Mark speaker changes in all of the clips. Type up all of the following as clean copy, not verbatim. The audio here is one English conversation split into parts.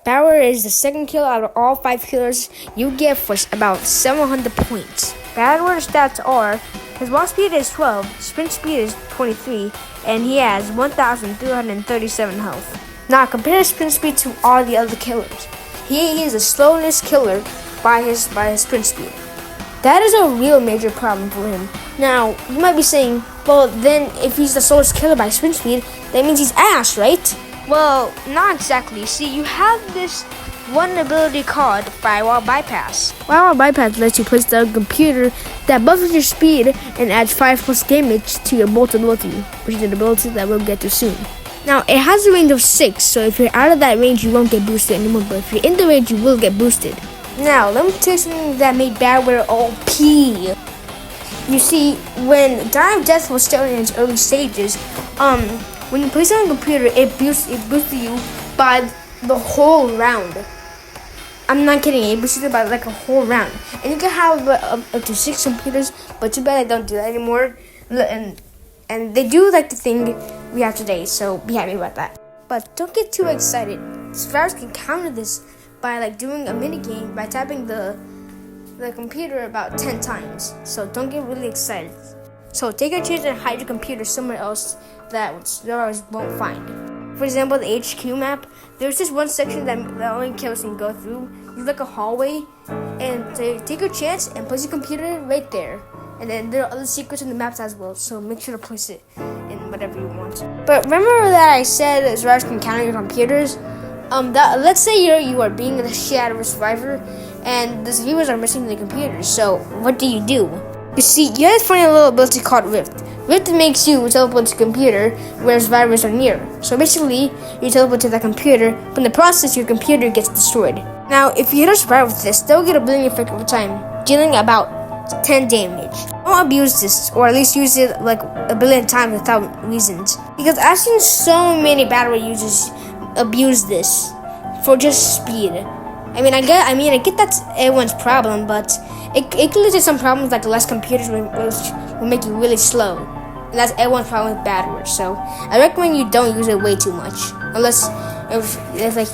Speaker 1: Badware is the second killer out of all 5 killers you get for about 700 points. Badware's stats are: his walk speed is 12, sprint speed is 23, and he has 1,337 health. Now compare his sprint speed to all the other killers. He is the slowest killer by his sprint speed. That is a real major problem for him. Now, you might be saying, well, then if he's the slowest killer by sprint speed, that means he's ass, right? Well, not exactly. See, you have this one ability called Firewall Bypass. Firewall Bypass lets you place the computer that buffers your speed and adds 5+ damage to your bolt ability, which is an ability that we'll get to soon. Now, it has a range of 6, so if you're out of that range, you won't get boosted anymore, but if you're in the range, you will get boosted. Now, let me tell you something that made Badware OP. You see, when Dive Death was still in its early stages, when you place it on a computer, it boosted you by the whole round. I'm not kidding, it boosted you by like a whole round. And you can have up to 6 computers, but too bad I don't do that anymore. And they do like the thing we have today, so be happy about that. But don't get too excited. Survivors can counter this by like doing a mini game by tapping the computer about 10 times. So don't get really excited. So take a chance and hide your computer somewhere else that survivors won't find. For example, the HQ map, there's this one section that only killers can go through. It's like a hallway, and take your chance and place your computer right there. And then there are other secrets in the maps as well, so make sure to place it in whatever you want. But remember that I said survivors can counter your computers? Let's say you are being the shit out of a survivor, and the survivors are missing their computers. So what do? You see, you have this funny little ability called Rift. Rift makes you teleport to the computer where survivors are near. So basically, you teleport to that computer, but in the process, your computer gets destroyed. Now, if you hit a survivor with this, they'll get a bleeding effect over time, dealing about 10 damage. Don't abuse this, or at least use it like a billion times without reasons. Because I've seen so many Badware users abuse this for just speed. I get that's everyone's problem, but it can lead to some problems like less computers will make you really slow. And that's everyone's problem with Badware. So I recommend you don't use it way too much. Unless if like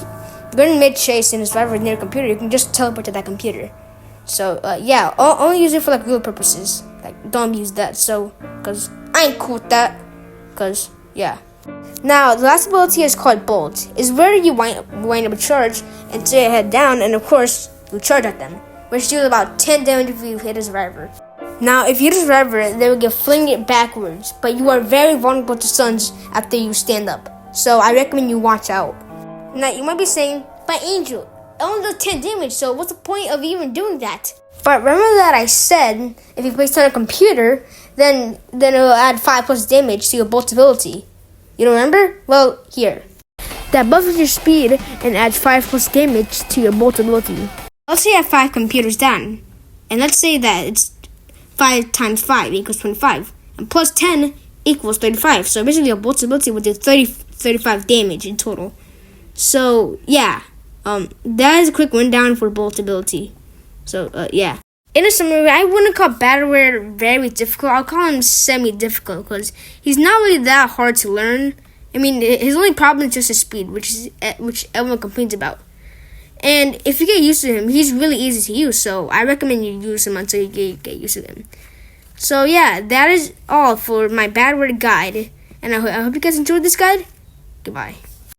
Speaker 1: you're in mid-chase and a survivor is near a computer, you can just teleport to that computer. So only use it for like real purposes. Like don't abuse that. So cause I ain't cool with that. Cause yeah. Now the last ability is called Bolt. It's where you wind up a charge and so you head down, and of course you charge at them, which deals about 10 damage if you hit a survivor. Now if you hit a survivor, they will get flinged backwards, but you are very vulnerable to stuns after you stand up. So I recommend you watch out. Now you might be saying, but Angel, it only does 10 damage, so what's the point of even doing that? But remember that I said if you place it on a computer, then it will add 5+ damage to your Bolt ability. You don't remember? Well, here. That buffers your speed and adds 5+ damage to your Bolt ability. Let's say you have 5 computers down, and let's say that it's 5 times 5 equals 25, and plus 10 equals 35. So basically your Bolt ability will do 35 damage in total. So yeah, that is a quick rundown for Bolt ability. So yeah. In a summary, I wouldn't call Badware very difficult. I'll call him semi-difficult because he's not really that hard to learn. His only problem is just his speed, which everyone complains about. And if you get used to him, he's really easy to use. So I recommend you use him until you get used to him. So yeah, that is all for my Badware guide. And I hope you guys enjoyed this guide. Goodbye.